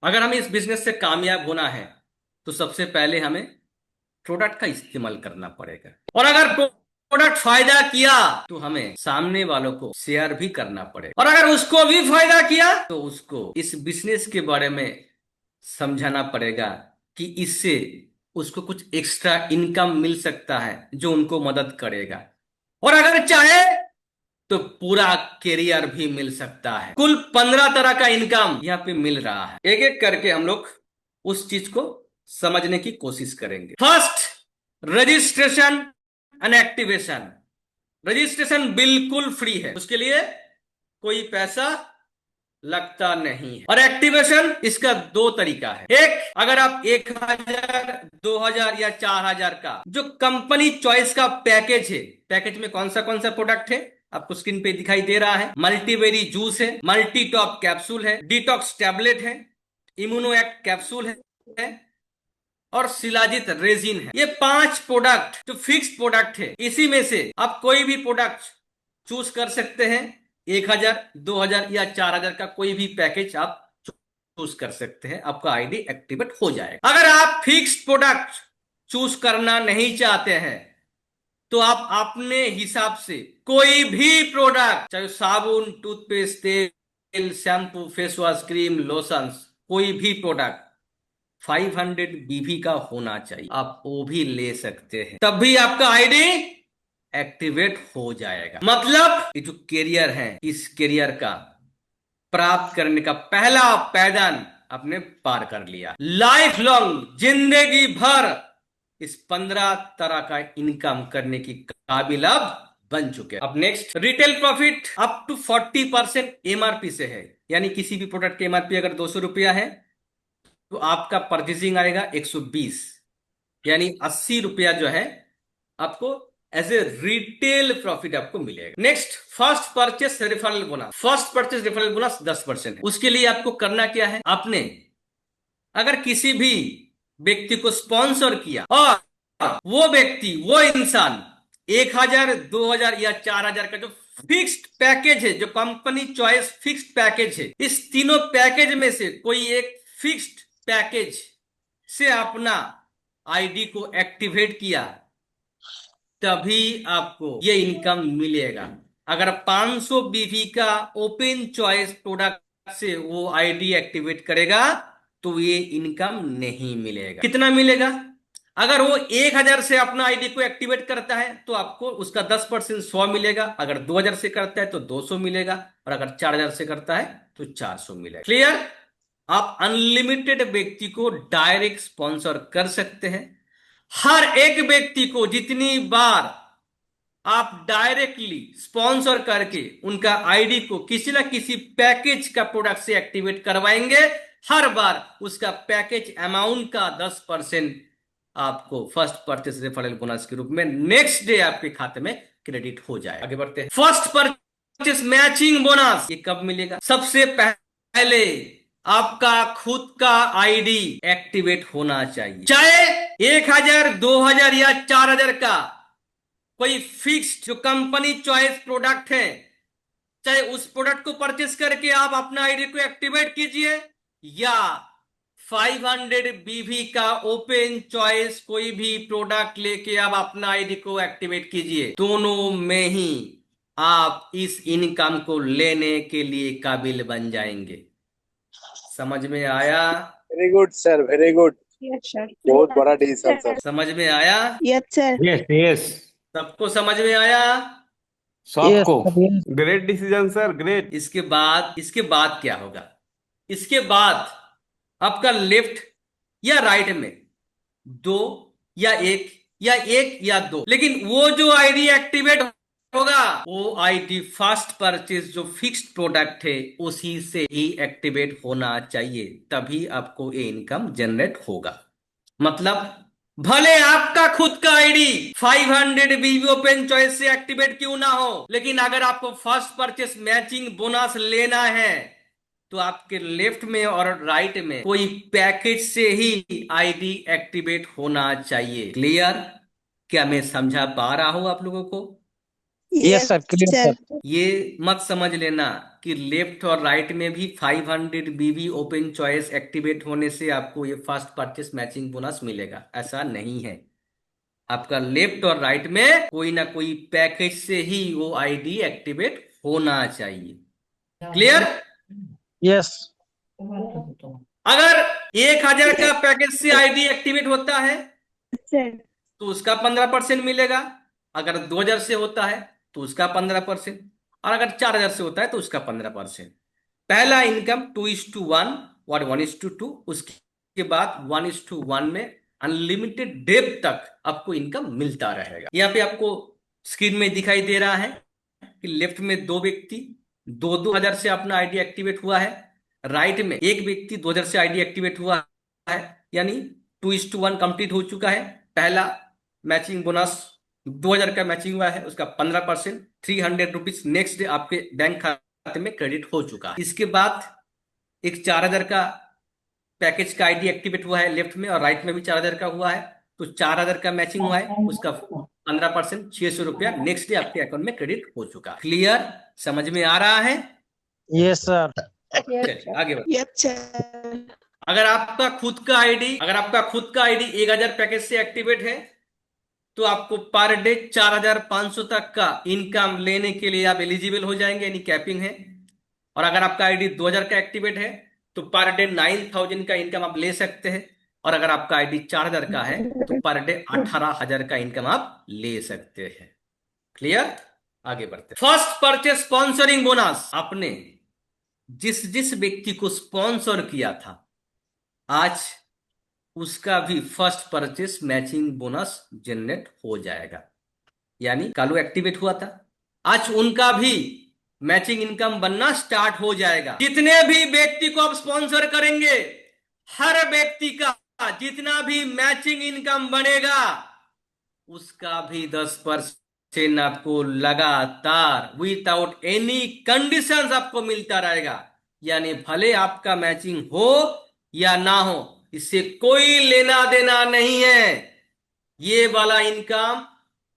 अगर हमें इस बिजनेस से कामयाब होना है तो सबसे पहले हमें प्रोडक्ट का इस्तेमाल करना पड़ेगा, और अगर प्रोडक्ट फायदा किया तो हमें सामने वालों को शेयर भी करना पड़ेगा, और अगर उसको भी फायदा किया तो उसको इस बिजनेस के बारे में समझाना पड़ेगा कि इससे उसको कुछ एक्स्ट्रा इनकम मिल सकता है जो उनको मदद करेगा, और अगर चाहे तो पूरा कैरियर भी मिल सकता है। कुल 15 तरह का इनकम यहाँ पे मिल रहा है। एक एक करके हम लोग उस चीज को समझने की कोशिश करेंगे। First, registration and activation. Registration बिल्कुल फ्री है, उसके लिए कोई पैसा लगता नहीं है। और एक्टिवेशन, इसका दो तरीका है। एक, अगर आप 1,000, 2,000 या 4,000 का जो कंपनी चॉइस का पैकेज है, पैकेज में कौन सा प्रोडक्ट है आपको स्क्रीन पे दिखाई दे रहा है। मल्टीबेरी जूस है, मल्टी टॉप कैप्सूल है, डिटॉक्स टैबलेट है, इम्यूनो एक्ट कैप्सूल है, और शिलाजित रेजिन है। ये 5 प्रोडक्ट जो फिक्स प्रोडक्ट है, इसी में से आप कोई भी प्रोडक्ट चूज कर सकते हैं। 1,000, 2,000 या 4,000 का कोई भी पैकेज आप चूज कर सकते हैं, आपका आईडी एक्टिवेट हो जाएगा। अगर आप फिक्स प्रोडक्ट चूज करना नहीं चाहते हैं तो आप अपने हिसाब से कोई भी प्रोडक्ट, चाहे साबुन, टूथपेस्ट, तेल, shampoo, face wash, cream, lotions, कोई भी प्रोडक्ट 500 बीबी का होना चाहिए, आप वो भी ले सकते हैं, तब भी आपका आईडी एक्टिवेट हो जाएगा। मतलब ये जो कैरियर है, इस कैरियर का प्राप्त करने का पहला पैदान आपने पार कर लिया। लाइफ लॉन्ग, जिंदगी भर इस 15 तरह का इनकम करने की काबिल अब बन चुके हैं। अब next, retail profit up to 40% MRP से है। यानी किसी भी प्रोडक्ट की एमआरपी अगर 200 रुपया है तो आपका परचेसिंग आएगा 120, यानी 80 रुपया जो है आपको एज ए रिटेल प्रॉफिट आपको मिलेगा। Next, first purchase referral bonus. First purchase referral bonus 10% है। उसके लिए आपको करना क्या है, आपने अगर किसी भी व्यक्ति को स्पॉन्सर किया और वो व्यक्ति, वो इंसान 1,000, 2,000 या 4,000 का जो फिक्स्ड पैकेज है, जो कंपनी चॉइस फिक्स्ड पैकेज है, इस तीनों पैकेज में से कोई एक फिक्स्ड पैकेज से अपना आईडी को एक्टिवेट किया, तभी आपको ये इनकम मिलेगा। अगर 500 बीवी का ओपन चॉइस प्रोडक्ट से वो आईडी एक्टिवेट करेगा तो ये इनकम नहीं मिलेगा। कितना मिलेगा, अगर वो 1,000 से अपना आईडी को एक्टिवेट करता है तो आपको उसका 10% 100 मिलेगा, अगर 2,000 से करता है तो 200 मिलेगा, और अगर 4,000 से करता है तो 400 मिलेगा। क्लियर? आप अनलिमिटेड व्यक्ति को डायरेक्ट स्पॉन्सर कर सकते हैं। हर एक व्यक्ति को जितनी बार आप डायरेक्टली स्पॉन्सर करके उनका आईडी को किसी ना किसी पैकेज का प्रोडक्ट से एक्टिवेट करवाएंगे, हर बार उसका पैकेज अमाउंट का 10% आपको फर्स्ट परचेस रेफरल बोनस के रूप में नेक्स्ट डे आपके खाते में क्रेडिट हो जाए। आगे बढ़ते हैं। फर्स्ट परचेस मैचिंग बोनस, ये कब मिलेगा? सबसे पहले आपका खुद का आईडी एक्टिवेट होना चाहिए, चाहे 1,000, 2,000 या 4,000 का कोई फिक्स्ड जो कंपनी चॉइस प्रोडक्ट है, चाहे उस प्रोडक्ट को परचेस करके आप अपना आईडी को एक्टिवेट कीजिए, या 500 बीवी का ओपन चॉइस कोई भी प्रोडक्ट लेके आप अपना आईडी को एक्टिवेट कीजिए, दोनों में ही आप इस इनकम को लेने के लिए काबिल बन जाएंगे। समझ में आया? Very good sir, very good. Yes sir. बहुत बड़ा डिसीजन सर। समझ में आया? Yes sir. यस यस, सबको समझ में आया? सबको। Yes. Great decision sir, great. इसके बाद क्या होगा? इसके बाद आपका लेफ्ट या राइट में दो या एक या दो, लेकिन वो जो आईडी एक्टिवेट होगा वो आईडी फर्स्ट परचेज जो फिक्स्ड प्रोडक्ट है उसी से ही एक्टिवेट होना चाहिए, तभी आपको ये इनकम जनरेट होगा। मतलब भले आपका खुद का आईडी 500 बीबी ओपन चॉइस से एक्टिवेट क्यों ना हो, लेकिन अगर आपको फर्स्ट परचेस मैचिंग बोनस लेना है तो आपके लेफ्ट में और राइट में कोई पैकेज से ही आईडी एक्टिवेट होना चाहिए। क्लियर? क्या मैं समझा पा रहा हूं आप लोगों को? Yes sir, clear sir. ये मत समझ लेना कि लेफ्ट और राइट में भी 500 बीबी ओपन चॉइस एक्टिवेट होने से आपको ये फर्स्ट परचेस मैचिंग बोनस मिलेगा, ऐसा नहीं है। आपका लेफ्ट और राइट में कोई ना कोई पैकेज से ही वो आईडी एक्टिवेट होना चाहिए। क्लियर? यस अगर 1000 का पैकेज से आईडी एक्टिवेट होता है तो उसका 15% मिलेगा। अगर 2000 से होता है तो उसका 15%, और अगर 4000 से होता है तो उसका 15%। पहला इनकम 2:1 और 1:2, उसके बाद 1:1 में अनलिमिटेड डेप तक आपको इनकम मिलता रहेगा। यहाँ पे आपको स्क्रीन में दिखाई दे रहा है कि लेफ्ट में दो व्यक्ति 2-2 हजार से अपना आईडी एक्टिवेट हुआ है, राइट में एक व्यक्ति 2000 से आईडी एक्टिवेट हुआ है, यानी 2:1 कंप्लीट हो चुका है। पहला मैचिंग बोनस 2000 का मैचिंग हुआ है, उसका 15%, 300 रुपीज नेक्स्ट डे आपके बैंक खाते में क्रेडिट हो चुका है। इसके बाद एक 4000 का पैकेज का आईडी एक्टिवेट हुआ है लेफ्ट में, और राइट में भी 4000 का हुआ है, तो 4000 का मैचिंग हुआ है, उसका 15%, 600 रुपया नेक्स्ट डे आपके अकाउंट में क्रेडिट हो चुका है। क्लियर? समझ में आ रहा है? Yes sir. चलिए आगे बढ़ते। अगर आपका खुद का आईडी 1000 पैकेज से एक्टिवेट है तो आपको पर डे 4500 तक का इनकम लेने के लिए आप एलिजिबल हो जाएंगे, यानी कैपिंग है। और अगर आपका आईडी 2000 का एक्टिवेट है तो पर डे 9000 का इनकम आप ले सकते हैं। और अगर आपका आईडी 4000 का है तो पर डे 18000 का इनकम आप ले सकते हैं। क्लियर? आगे बढ़ते। फर्स्ट परचेस स्पॉन्सरिंग बोनस, आपने जिस जिस व्यक्ति को स्पॉन्सर किया था आज उसका भी first purchase matching bonus generate हो जाएगा। यानी कालू एक्टिवेट हुआ था, आज उनका भी मैचिंग इनकम बनना स्टार्ट हो जाएगा। जितने भी व्यक्ति को आप स्पॉन्सर करेंगे, हर व्यक्ति का जितना भी मैचिंग इनकम बनेगा उसका भी 10% आपको लगातार विदाउट एनी कंडीशंस आपको मिलता रहेगा। यानी भले आपका मैचिंग हो या ना हो, इससे कोई लेना देना नहीं है, ये वाला इनकम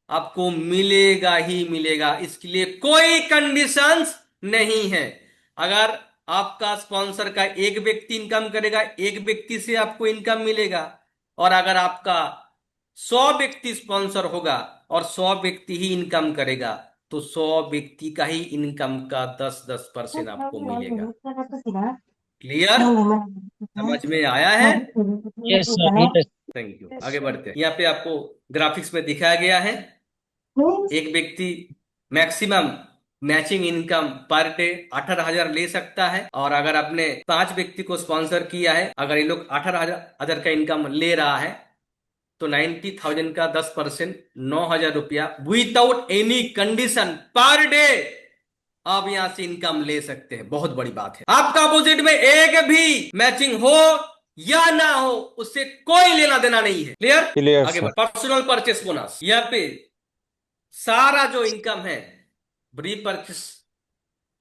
आपको मिलेगा ही मिलेगा, इसके लिए कोई कंडीशंस नहीं है। अगर आपका स्पॉन्सर का एक व्यक्ति इनकम करेगा, एक व्यक्ति से आपको इनकम मिलेगा, और अगर आपका 100 व्यक्ति स्पॉन्सर होगा और 100 व्यक्ति ही इनकम करेगा तो 100 व्यक्ति का ही इनकम का 10-10% आपको मिलेगा। क्लियर? समझ में आया है? Yes sir, yes. Thank you. आगे बढ़ते हैं। यहाँ पे आपको ग्राफिक्स में दिखाया गया है एक व्यक्ति maximum matching income per day 18000 ले सकता है। और अगर आपने 5 व्यक्ति को स्पॉन्सर किया है, अगर ये लोग 18000 का इनकम ले रहा है तो 90,000 का 10%, 9000 रुपया without any condition per day आप यहां से इनकम ले सकते हैं। बहुत बड़ी बात है। आपका अपोजिट में एक भी मैचिंग हो या ना हो, उससे कोई लेना देना नहीं है। क्लियर? Clear, आगे sir. बढ़। पर्सनल परचेस बोनस, यहाँ पे सारा जो इनकम है प्री परचेस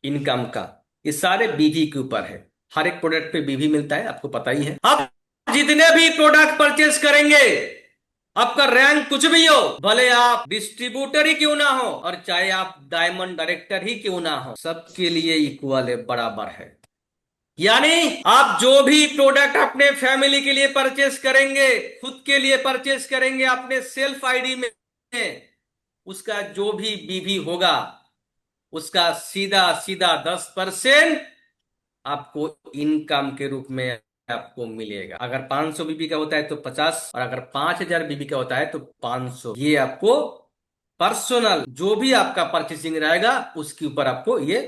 इनकम का, ये सारे बीवी के ऊपर है। हर एक प्रोडक्ट पे बीवी मिलता है, आपको पता ही है। आप जितने भी प्रोडक्ट परचेस करेंगे, आपका रैंक कुछ भी हो, भले आप डिस्ट्रीब्यूटर ही क्यों ना हो और चाहे आप डायमंड डायरेक्टर ही क्यों ना हो, सबके लिए इक्वल है, बराबर है। यानी आप जो भी प्रोडक्ट अपने फैमिली के लिए परचेस करेंगे, खुद के लिए परचेस करेंगे अपने सेल्फ आईडी में, उसका जो भी बीवी होगा उसका सीधा सीधा 10% आपको इनकम के रूप में आपको मिलेगा। अगर 500 बीबी का होता है तो 50, और अगर 5000 बीबी का होता है तो 500। ये आपको पर्सनल जो भी आपका परचेसिंग रहेगा उसके ऊपर आपको ये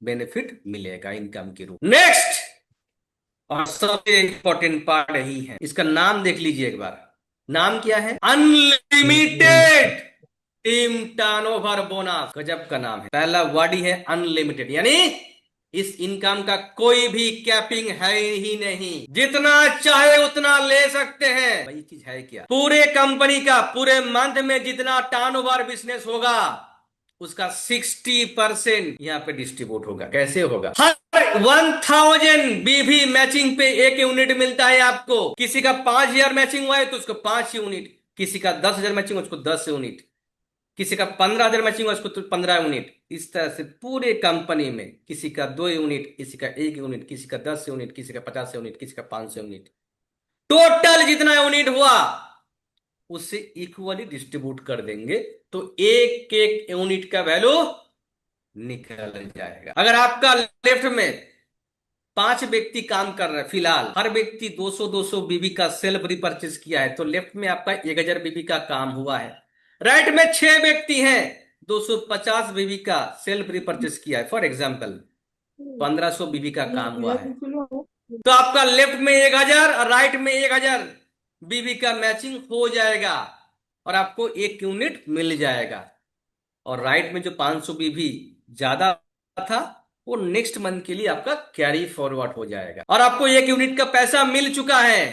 बेनिफिट मिलेगा इनकम के रूप। नेक्स्ट और सबसे इंपॉर्टेंट पार्ट यही है, इसका नाम देख लीजिए एक बार। नाम क्या है? Unlimited team turnover bonus. गजब का नाम है। पहला वर्ड ही है अनलिमिटेड, यानी इस इनकम का कोई भी कैपिंग है ही नहीं, जितना चाहे उतना ले सकते हैं। भाई चीज है क्या? पूरे कंपनी का पूरे मंथ में जितना टर्नओवर बिजनेस होगा उसका 60% यहाँ पे डिस्ट्रीब्यूट होगा। कैसे होगा? हर 1000 बीवी मैचिंग पे 1 यूनिट मिलता है आपको। किसी का 5000 मैचिंग हुआ है तो उसको 5 यूनिट, किसी का 10,000 मैचिंग उसको 10 यूनिट। किसी का 15,000 मैचिंग हुआ, उसको तो 15 यूनिट। इस तरह से पूरे कंपनी में किसी का 2 यूनिट, किसी का 1 यूनिट, किसी का 10 यूनिट, किसी का 50 यूनिट, किसी का 500 यूनिट, टोटल जितना यूनिट हुआ उसे इक्वली डिस्ट्रीब्यूट कर देंगे, तो एक एक यूनिट का वैल्यू निकल जाएगा। अगर आपका लेफ्ट में 5 व्यक्ति काम कर रहे हैं, फिलहाल हर व्यक्ति 200-200 बीबी का सेल्फ रिपर्चेस किया है, तो लेफ्ट में आपका 1,000 बीबी का काम हुआ है। राइट में 6 व्यक्ति हैं, 250 बीबी का सेल्फ रिपर्चेस किया है, फॉर एग्जाम्पल 1500 बीबी का काम हुआ है। तो आपका लेफ्ट में 1,000 और राइट में 1,000 बीबी का मैचिंग हो जाएगा और आपको 1 यूनिट मिल जाएगा। और राइट में जो 500 बीबी ज्यादा था वो नेक्स्ट मंथ के लिए आपका कैरी फॉरवर्ड हो जाएगा और आपको 1 यूनिट का पैसा मिल चुका है।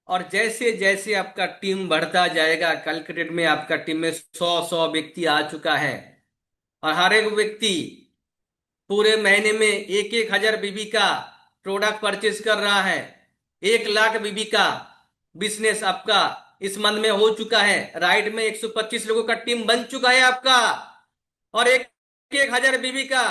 और जैसे जैसे आपका टीम बढ़ता जाएगा, कल के डेट में आपका टीम में 100 व्यक्ति आ चुका है और हर एक व्यक्ति पूरे महीने में 1,000 बीबी का प्रोडक्ट परचेज कर रहा है। 1,00,000 बीबी का बिजनेस आपका इस मंथ में हो चुका है। राइट में 125 लोगों का टीम बन चुका है आपका और 1,000 बीबी का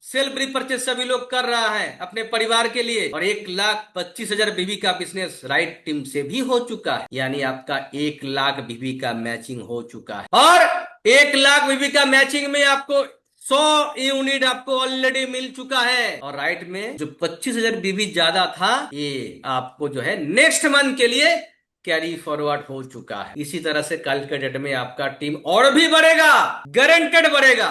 सेल्फ रिपर्चेज सभी लोग कर रहा है अपने परिवार के लिए और 1,25,000 बीबी का बिजनेस राइट टीम से भी हो चुका है। यानी आपका 1,00,000 बीबी का मैचिंग हो चुका है और 1,00,000 बीबी का मैचिंग में आपको 100 यूनिट आपको ऑलरेडी मिल चुका है और राइट में जो 25,000 बीबी ज्यादा था ये आपको जो है नेक्स्ट मंथ के लिए कैरी फॉरवर्ड हो चुका है। इसी तरह से कल के डेट में आपका टीम और भी बढ़ेगा, गारंटेड बढ़ेगा।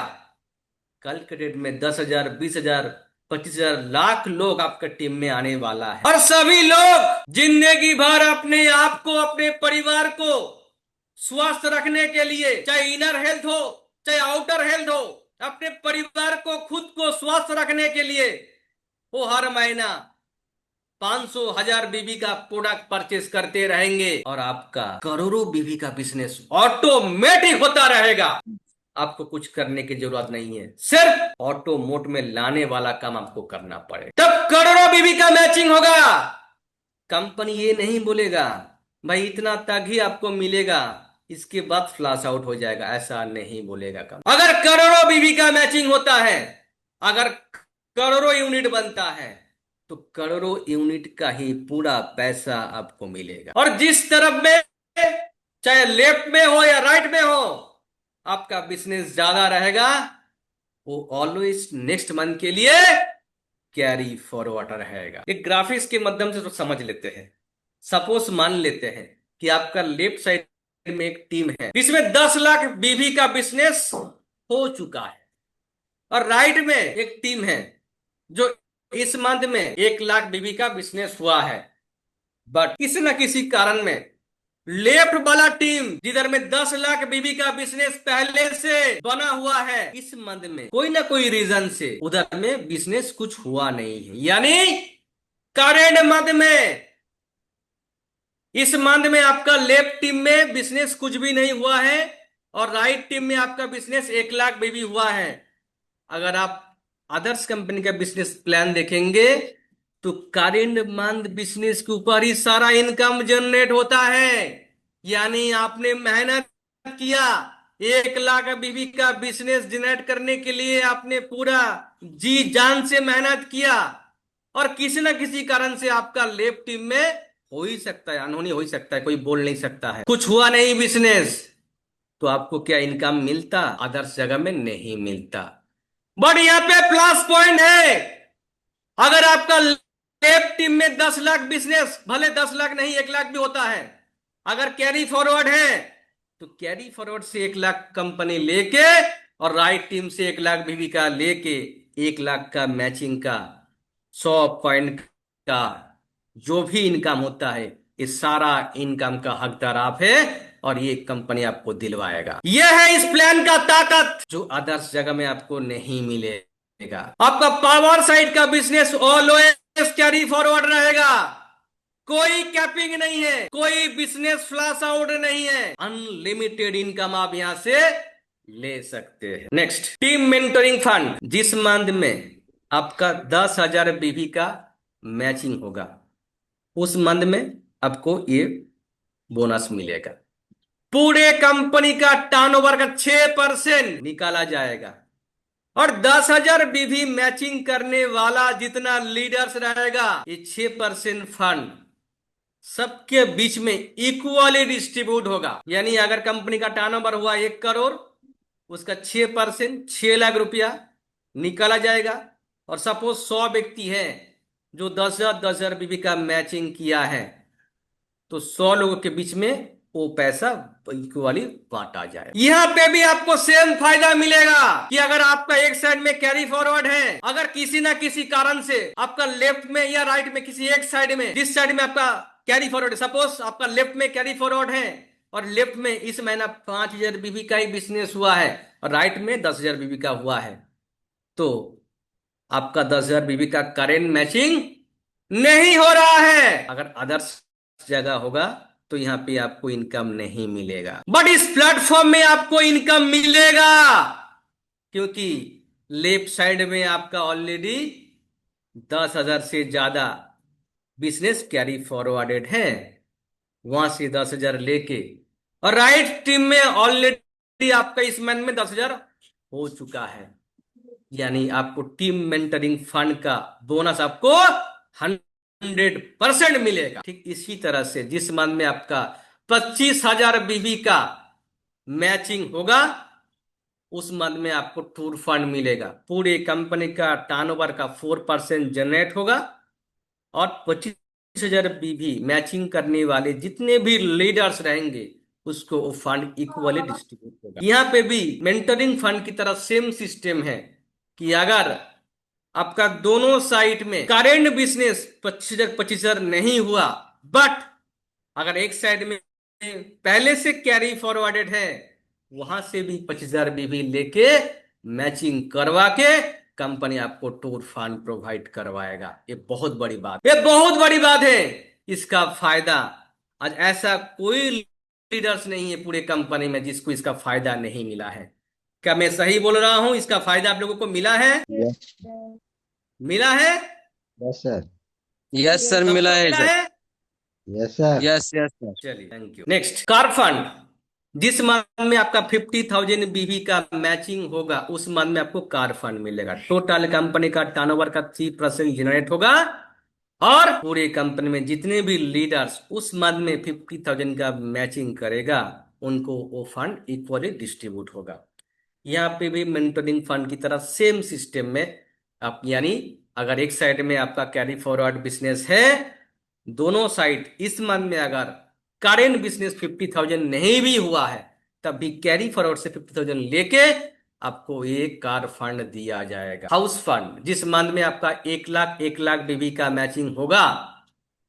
कल के डेट में 10,000, 20,000, 25,000 लाख लोग आपका टीम में आने वाला है और सभी लोग जिंदगी भर अपने आप को, अपने परिवार को स्वस्थ रखने के लिए, चाहे इनर हेल्थ हो चाहे आउटर हेल्थ हो, अपने परिवार को, खुद को स्वस्थ रखने के लिए वो हर महीना 500,000 बीबी का प्रोडक्ट परचेस करते रहेंगे और आपका करोड़ों बीबी का बिजनेस ऑटोमेटिक होता रहेगा। आपको कुछ करने की जरूरत नहीं है, सिर्फ ऑटो मोड में लाने वाला काम आपको करना पड़ेगा, तब करोड़ों बीबी का मैचिंग होगा। कंपनी ये नहीं बोलेगा भाई इतना तक ही आपको मिलेगा, इसके बाद फ्लैश आउट हो जाएगा, ऐसा नहीं बोलेगा कंपनी। अगर करोड़ों बीबी का मैचिंग होता है, अगर करोड़ों यूनिट बनता है तो करोड़ों यूनिट का ही पूरा पैसा आपको मिलेगा और जिस तरफ में, चाहे लेफ्ट में हो या राइट में हो, आपका बिजनेस ज्यादा रहेगा वो ऑलवेज नेक्स्ट मंथ के लिए कैरी फॉरवर्ड रहेगा। एक ग्राफिक्स के माध्यम से तो समझ लेते हैं। सपोज मान लेते हैं कि आपका लेफ्ट साइड में एक टीम है जिसमें 10 लाख बीबी का बिजनेस हो चुका है और राइट में एक टीम है जो इस मंथ में 1,00,000 बीबी का बिजनेस हुआ है, बट किसी न किसी कारण में लेफ्ट वाला टीम जिधर में 10 लाख बीबी का बिजनेस पहले से बना हुआ है, इस मंथ में कोई ना कोई रीजन से उधर में बिजनेस कुछ हुआ नहीं है। यानी करेंट मंथ में, इस मंथ में आपका लेफ्ट टीम में बिजनेस कुछ भी नहीं हुआ है और राइट टीम में आपका बिजनेस 1,00,000 बीबी हुआ है। अगर आप अदर्स कंपनी का बिजनेस प्लान देखेंगे तो करेंट मंथ बिजनेस के ऊपर ही सारा इनकम जनरेट होता है। यानी आपने मेहनत किया, 1,00,000 बीबी का बिजनेस जनरेट करने के लिए आपने पूरा जी जान से मेहनत किया और किसी ना किसी कारण से आपका लेफ्ट टीम में हो ही सकता है, अनहोनी हो ही सकता है, कोई बोल नहीं सकता है, कुछ हुआ नहीं बिजनेस, तो आपको क्या इनकम मिलता? अदर्स जगह में नहीं मिलता। बट यहां पे प्लस पॉइंट है, अगर आपका लेफ्ट टीम में 10 लाख बिजनेस, भले 10 लाख नहीं 1,00,000 भी होता है, अगर कैरी फॉरवर्ड है तो कैरी फॉरवर्ड से 1,00,000 कंपनी लेके और राइट टीम से 1,00,000 बीबी का लेके 1,00,000 का मैचिंग का 100 पॉइंट का जो भी इनकम होता है, इस सारा इनकम का हकदार आप है और ये कंपनी आपको दिलवाएगा। यह है इस प्लान का ताकत जो अदर्स जगह में आपको नहीं मिलेगा। आपका पावर साइड का बिजनेस ऑलवेज कैरी फॉरवर्ड रहेगा, कोई कैपिंग नहीं है, कोई बिजनेस फ्लैश आउट नहीं है, अनलिमिटेड इनकम आप यहां से ले सकते हैं। Next, team mentoring fund. जिस मंथ में आपका 10,000 बीबी का मैचिंग होगा उस मंथ में आपको ये बोनस मिलेगा। पूरे कंपनी का टर्नओवर का 6% निकाला जाएगा। और 10,000 बीवी मैचिंग करने वाला जितना लीडर्स रहेगा, ये 6% फंड सबके बीच में इक्वली डिस्ट्रीब्यूट होगा। यानी अगर कंपनी का टर्नओवर हुआ 1 करोड़, उसका 6% 6 लाख रुपया निकाला जाएगा। और सपोज 100 व्यक्ति हैं जो 10,000 बीवी का मैचिंग किया है, तो 100 लोगों के बीच में वो पैसा इक्वली बांटा जाए। यहां पे भी आपको सेम फायदा मिलेगा कि अगर आपका एक साइड में कैरी फॉरवर्ड है, अगर किसी ना किसी कारण से आपका लेफ्ट में या राइट में किसी एक साइड में, जिस साइड में आपका कैरी फॉरवर्ड, सपोज आपका लेफ्ट में कैरी फॉरवर्ड है और लेफ्ट में इस महीना 5,000 बीवी का ही बिजनेस हुआ है और राइट में 10,000 बीवी का हुआ है, तो आपका 10,000 बीवी का करेंट मैचिंग नहीं हो रहा है। अगर अदर्स जगह होगा तो यहां पे आपको इनकम नहीं मिलेगा, बट इस प्लेटफॉर्म में आपको इनकम मिलेगा, क्योंकि लेफ्ट साइड में आपका ऑलरेडी 10,000 से ज्यादा बिजनेस कैरी फॉरवर्डेड है, वहां से 10,000 लेके, और राइट टीम में ऑलरेडी आपका इस मंथ में 10,000 हो चुका है। यानी आपको टीम मेंटरिंग फंड का बोनस आपको 100% मिलेगा। ठीक इसी तरह से जिस मंथ में आपका 25,000 बीवी का मैचिंग होगा, उस मंथ में आपको टूर फंड मिलेगा। पूरे कंपनी का टर्नओवर का 4% जनरेट होगा और 25,000 बीवी मैचिंग करने वाले जितने भी लीडर्स रहेंगे उसको वो फंड इक्वली डिस्ट्रीब्यूट होगा। यहां पे भी मेंटरिंग फंड की तरह सेम सिस्टम है कि अगर आपका दोनों साइड में करेंट बिजनेस 25,000 नहीं हुआ, बट अगर एक साइड में पहले से कैरी फॉरवर्डेड है, वहां से भी 25,000 बीवी लेके मैचिंग करवा के कंपनी आपको टूर फंड प्रोवाइड करवाएगा। ये बहुत बड़ी बात, ये बहुत बड़ी बात है। इसका फायदा आज ऐसा कोई लीडर्स नहीं है पूरे कंपनी में जिसको इसका फायदा नहीं मिला है। क्या मैं सही बोल रहा हूं? इसका फायदा आप लोगों को मिला है? मिला है? Yes sir. यस सर, सबको मिला है मिला सर। है? Yes sir. Yes yes sir. चलिए, thank you. Next, car fund. जिस मंथ में आपका 50,000 बीवी का मैचिंग होगा, उस मंथ में आपको कार फंड मिलेगा। टोटल कंपनी का टर्नओवर का 3% जनरेट होगा और पूरे कंपनी में जितने भी लीडर्स उस मंथ में 50,000 का मैचिंग करेगा, उनको वो फंड इक्वली डिस्ट्रीब्यूट होगा। यहाँ पे भी मेंटरिंग फंड की तरह सेम सिस्टम में आप, यानी अगर एक साइड में आपका कैरी फॉरवर्ड बिजनेस है, दोनों साइड इस मंथ में अगर करेंट बिजनेस 50,000 नहीं भी हुआ है, तब भी कैरी फॉरवर्ड से 50,000 लेके आपको एक कार फंड दिया जाएगा। हाउस फंड, जिस मंथ में आपका 1 लाख बीवी का मैचिंग होगा,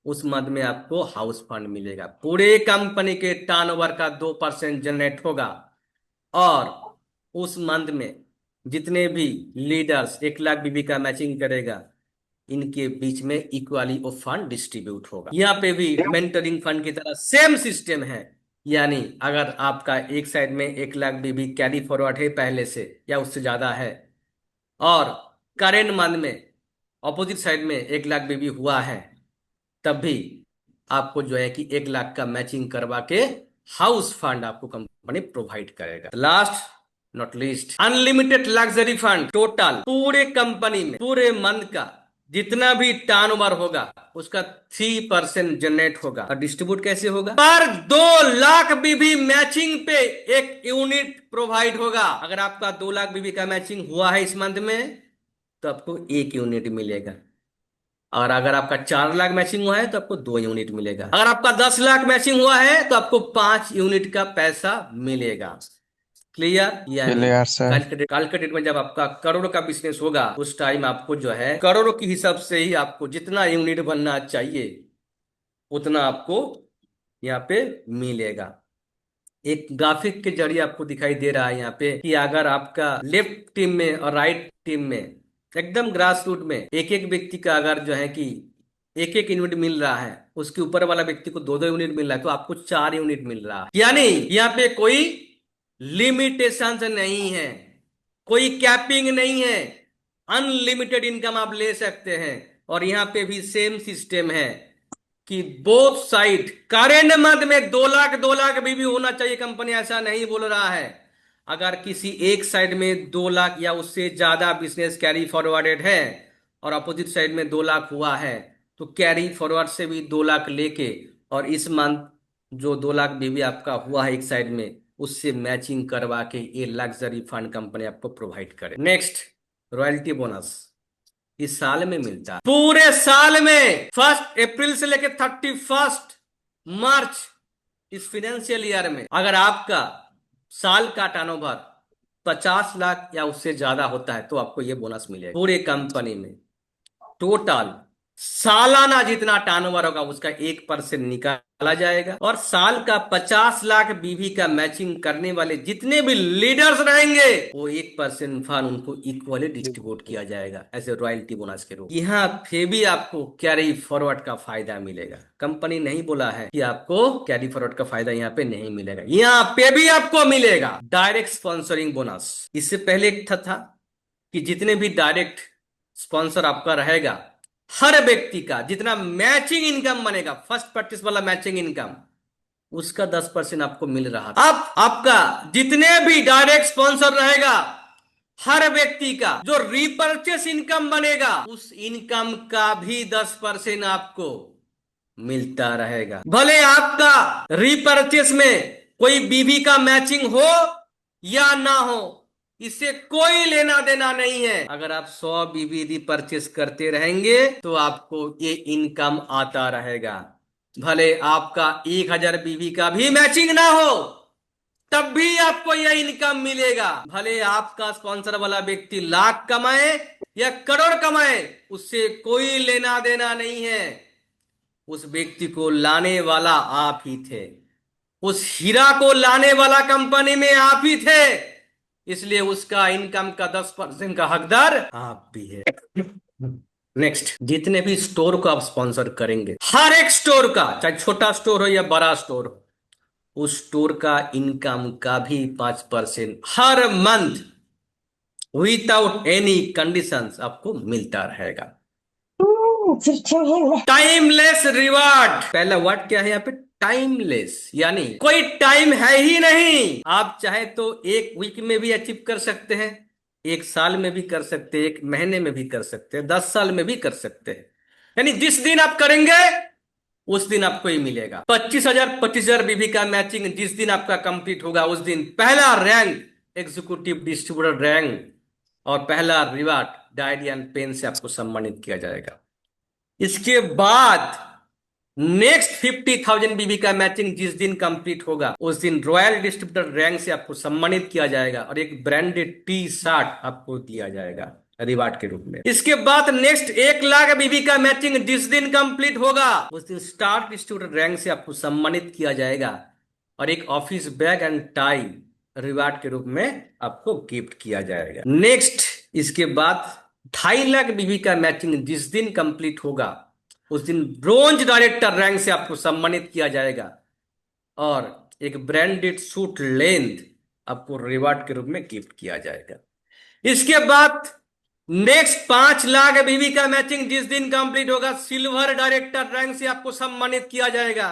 उस मंथ में आपको हाउस फंड मिलेगा। पूरे कंपनी के टर्नओवर का 2% जनरेट होगा और उस मंथ में जितने भी लीडर्स 1 लाख बीवी का मैचिंग करेगा, इनके बीच में इक्वली वो फंड डिस्ट्रीब्यूट होगा। यहाँ पे भी मेंटरिंग फंड की तरह सेम सिस्टम है। यानी अगर आपका एक साइड में 1 लाख बीवी कैरी फॉरवर्ड है पहले से या उससे ज्यादा है, और करेंट मंथ में ऑपोजिट साइड में 1 लाख बीवी हुआ है, तब भी आपको जो है कि 1 लाख का मैचिंग करवा के हाउस फंड आपको कंपनी प्रोवाइड करेगा। Last not least, unlimited luxury fund. Total पूरे कंपनी में पूरे मंथ का जितना भी टर्नओवर होगा, उसका 3% जनरेट होगा। और डिस्ट्रीब्यूट कैसे होगा? पर 2 लाख बीवी मैचिंग पे 1 यूनिट प्रोवाइड होगा। अगर आपका 2 लाख बीवी का मैचिंग हुआ है इस मंथ में, तो आपको 1 यूनिट मिलेगा। और अगर आपका 4 लाख मैचिंग हुआ है तो आपको 2 यूनिट मिलेगा। अगर आपका 10 लाख मैचिंग हुआ है तो आपको 5 यूनिट का पैसा मिलेगा। क्लियर? Clear sir. कल के डेट में जब आपका करोड़ का बिजनेस होगा, उस टाइम आपको जो है करोड़ों के हिसाब से ही आपको जितना यूनिट बनना चाहिए उतना आपको यहाँ पे मिलेगा। एक ग्राफिक के जरिए आपको दिखाई दे रहा है यहाँ पे कि अगर आपका लेफ्ट टीम में और राइट टीम में एकदम ग्रास रूट में एक एक व्यक्ति का अगर जो है कि एक एक यूनिट मिल रहा है, उसके ऊपर वाला व्यक्ति को 2-2 यूनिट मिल रहा है, तो आपको 4 यूनिट मिल रहा है। यानी यहाँ पे कोई लिमिटेशंस नहीं है, कोई कैपिंग नहीं है, अनलिमिटेड इनकम आप ले सकते हैं। और यहाँ पे भी सेम सिस्टम है कि बोथ साइड करेंट मंथ में 2 लाख भी होना चाहिए। कंपनी ऐसा नहीं बोल रहा है। अगर किसी एक साइड में 2 लाख या उससे ज्यादा बिजनेस कैरी फॉरवर्डेड है और अपोजिट साइड में 2 लाख हुआ है, तो कैरी फॉरवर्ड से भी 2 लाख लेके और इस मंथ जो 2 लाख भी आपका हुआ है एक साइड में, उससे मैचिंग करवा के ये लग्जरी फंड कंपनी आपको प्रोवाइड करे। नेक्स्ट, रॉयल्टी बोनस इस साल में मिलता है, पूरे साल में 1 अप्रैल से लेकर 31 मार्च इस फाइनेंशियल ईयर में। अगर आपका साल का टर्नओवर 50 लाख या उससे ज्यादा होता है तो आपको यह बोनस मिलेगा। पूरे कंपनी में टोटल सालाना जितना टर्नओवर होगा उसका 1% निकाला जाएगा और साल का 50 लाख बीवी का मैचिंग करने वाले जितने भी लीडर्स रहेंगे वो 1% फंड उनको इक्वली डिस्ट्रीब्यूट किया जाएगा ऐसे रॉयल्टी बोनस के रूप। यहाँ पे भी आपको कैरी फॉरवर्ड का फायदा मिलेगा। कंपनी नहीं बोला है कि आपको कैरी फॉरवर्ड का फायदा यहाँ पे नहीं मिलेगा, यहाँ पे भी आपको मिलेगा डायरेक्ट स्पॉन्सरिंग बोनस। इससे पहले एक था कि जितने भी डायरेक्ट स्पॉन्सर आपका रहेगा, हर व्यक्ति का जितना मैचिंग इनकम बनेगा, फर्स्ट परचेस वाला मैचिंग इनकम, उसका 10% आपको मिल रहा था। अब आपका जितने भी डायरेक्ट स्पॉन्सर रहेगा, हर व्यक्ति का जो रीपर्चेस इनकम बनेगा, उस इनकम का भी 10% आपको मिलता रहेगा। भले आपका रीपर्चेस में कोई बीवी का मैचिंग हो या ना हो, इससे कोई लेना देना नहीं है। अगर आप 100 बीबी परचेस करते रहेंगे तो आपको ये इनकम आता रहेगा। भले आपका 1000 बीबी का भी मैचिंग ना हो तब भी आपको यह इनकम मिलेगा। भले आपका स्पॉन्सर वाला व्यक्ति लाख कमाए या करोड़ कमाए, उससे कोई लेना देना नहीं है। उस व्यक्ति को लाने वाला आप ही थे, उस हीरा को लाने वाला कंपनी में आप ही थे, इसलिए उसका इनकम का 10% का हकदार आप भी है। नेक्स्ट, जितने भी स्टोर को आप स्पॉन्सर करेंगे, हर एक स्टोर का, चाहे छोटा स्टोर हो या बड़ा स्टोर हो, उस स्टोर का इनकम का भी 5% हर मंथ विदाउट एनी कंडीशंस आपको मिलता रहेगा। टाइमलेस रिवार्ड, पहला वर्ड क्या है यहाँ पे? टाइमलेस, यानी कोई टाइम है ही नहीं। आप चाहे तो 1 वीक में भी अचीव कर सकते हैं, 1 साल में भी कर सकते हैं, 1 महीने में भी कर सकते हैं, 10 साल में भी कर सकते हैं। यानी जिस दिन आप करेंगे उस दिन आपको ही मिलेगा। 25,000 बीबी का मैचिंग जिस दिन आपका कंप्लीट होगा, उस दिन पहला रैंक एग्जीक्यूटिव डिस्ट्रीब्यूटर रैंक और पहला रिवार्ड डायरी एंड पेन से आपको सम्मानित किया जाएगा। इसके बाद नेक्स्ट 50,000 बीबी का मैचिंग जिस दिन कंप्लीट होगा, उस दिन रॉयल डिस्ट्रीब्यूटर रैंक से आपको सम्मानित किया जाएगा और एक ब्रांडेड टी-शर्ट आपको दिया जाएगा रिवार्ड के रूप में। इसके बाद नेक्स्ट 1 लाख बीबी का मैचिंग जिस दिन कंप्लीट होगा, उस दिन स्टार डिस्ट्रीब्यूटर रैंक से आपको सम्मानित किया जाएगा और एक office bag and tie reward के रूप में आपको गिफ्ट किया जाएगा। नेक्स्ट, इसके बाद 2.5 लाख बीबी का मैचिंग जिस दिन कंप्लीट होगा, उस दिन ब्रोंज डायरेक्टर रैंक से आपको सम्मानित किया जाएगा और एक ब्रांडेड सूट लेंथ आपको रिवार्ड के रूप में गिफ्ट किया जाएगा। इसके बाद नेक्स्ट 5 लाख बीबी का मैचिंग जिस दिन कंप्लीट होगा, सिल्वर डायरेक्टर रैंक से आपको सम्मानित किया जाएगा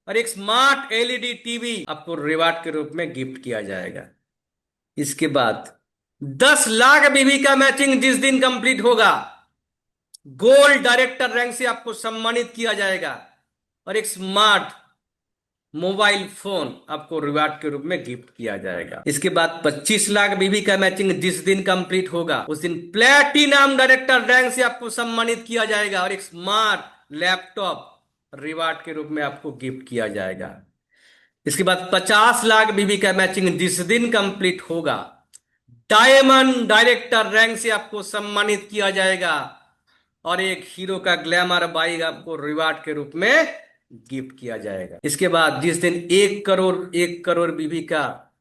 और एक स्मार्ट एलईडी टीवी आपको रिवार्ड के रूप में गिफ्ट किया जाएगा। इसके बाद 10 लाख बीबी का मैचिंग जिस दिन कंप्लीट होगा, गोल्ड डायरेक्टर रैंक से आपको सम्मानित किया जाएगा और एक स्मार्ट मोबाइल फोन आपको रिवार्ड के रूप में गिफ्ट किया जाएगा। इसके बाद 25 लाख बीबी का मैचिंग जिस दिन कंप्लीट होगा, उस दिन प्लेटिनम डायरेक्टर रैंक से आपको सम्मानित किया जाएगा और एक स्मार्ट लैपटॉप रिवार्ड के रूप में आपको गिफ्ट किया जाएगा। इसके बाद 50 लाख बीबी का मैचिंग जिस दिन कंप्लीट होगा, डायमंड डायरेक्टर रैंक से आपको सम्मानित किया जाएगा और एक हीरो का ग्लैमर बाइक आपको रिवार्ड के रूप में गिफ्ट किया जाएगा। इसके बाद जिस दिन 1 करोड़ बीबी का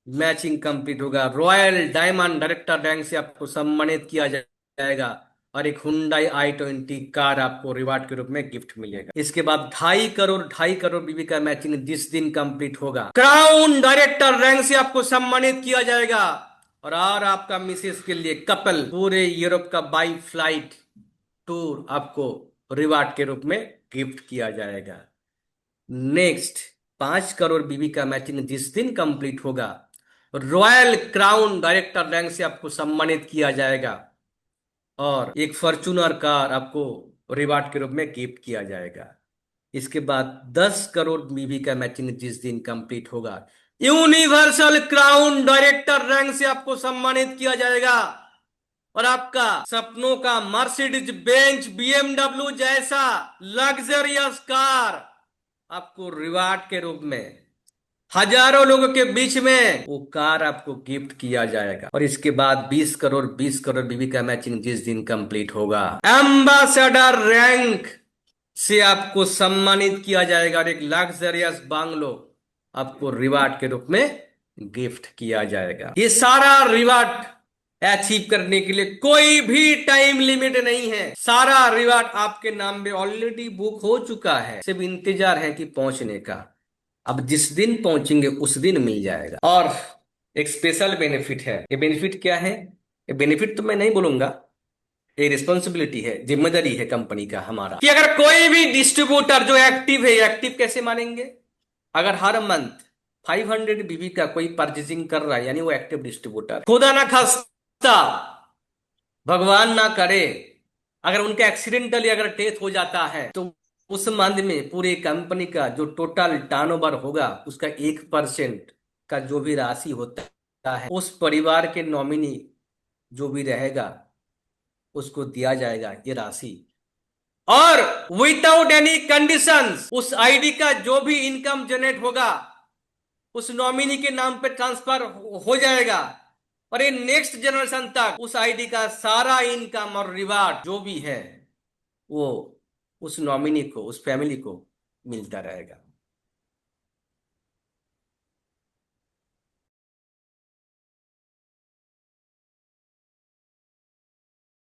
मैचिंग कंप्लीट होगा, रॉयल डायमंड डायरेक्टर रैंक से आपको सम्मानित किया जाएगा और एक हुंडई i20 कार आपको रिवार्ड के रूप में गिफ्ट मिलेगा। इसके बाद 2.5 करोड़ बीबी का मैचिंग जिस दिन कंप्लीट होगा, क्राउन डायरेक्टर रैंक से आपको सम्मानित किया जाएगा और आपका मिसेस के लिए कपल पूरे यूरोप का बाई फ्लाइट टूर आपको रिवार्ड के रूप में गिफ्ट किया जाएगा। नेक्स्ट, 5 करोड़ बीबी का मैचिंग जिस दिन कंप्लीट होगा, रॉयल क्राउन डायरेक्टर रैंक से आपको सम्मानित किया जाएगा और एक फॉर्च्यूनर कार आपको रिवार्ड के रूप में गिफ्ट किया जाएगा। इसके बाद 10 करोड़ बीबी का मैचिंग जिस दिन कंप्लीट होगा, यूनिवर्सल क्राउन डायरेक्टर रैंक से आपको सम्मानित किया जाएगा और आपका सपनों का मर्सिडीज बेंच बीएमडब्ल्यू जैसा लग्जरियस कार आपको रिवार्ड के रूप में हजारों लोगों के बीच में वो कार आपको गिफ्ट किया जाएगा। और इसके बाद 20 करोड़ बीबी का मैचिंग जिस दिन कंप्लीट होगा, एम्बेसडर रैंक से आपको सम्मानित किया जाएगा और एक लग्जरियस बांग्लो आपको रिवार्ड के रूप में गिफ्ट किया जाएगा। ये सारा रिवार्ड अचीव करने के लिए कोई भी टाइम लिमिट नहीं है। सारा रिवार्ड आपके नाम पे ऑलरेडी बुक हो चुका है, सिर्फ इंतजार है कि पहुंचने का। अब जिस दिन पहुंचेंगे उस दिन मिल जाएगा। और एक स्पेशल बेनिफिट है। ये बेनिफिट क्या है? ये बेनिफिट तो मैं नहीं बोलूंगा, ये रिस्पॉन्सिबिलिटी है, जिम्मेदारी है कंपनी का हमारा, कि अगर कोई भी डिस्ट्रीब्यूटर जो एक्टिव है, एक्टिव कैसे मानेंगे? अगर हर मंथ 500 बीबी का कोई परचेजिंग कर रहा है, यानी वो एक्टिव डिस्ट्रीब्यूटर। खुदा ना खास्ता, भगवान ना करे, अगर उनका एक्सीडेंटली अगर डेथ हो जाता है तो उस मंथ में पूरे कंपनी का जो टोटल टर्नओवर होगा उसका 1% का जो भी राशि होता है उस परिवार के नॉमिनी जो भी रहेगा उसको दिया जाएगा ये राशि। और विदाउट एनी कंडीशंस उस आईडी का जो भी इनकम जनरेट होगा उस नॉमिनी के नाम पे ट्रांसफर हो जाएगा और ये नेक्स्ट जनरेशन तक उस आईडी का सारा इनकम और रिवार्ड जो भी है वो उस नॉमिनी को, उस फैमिली को मिलता रहेगा।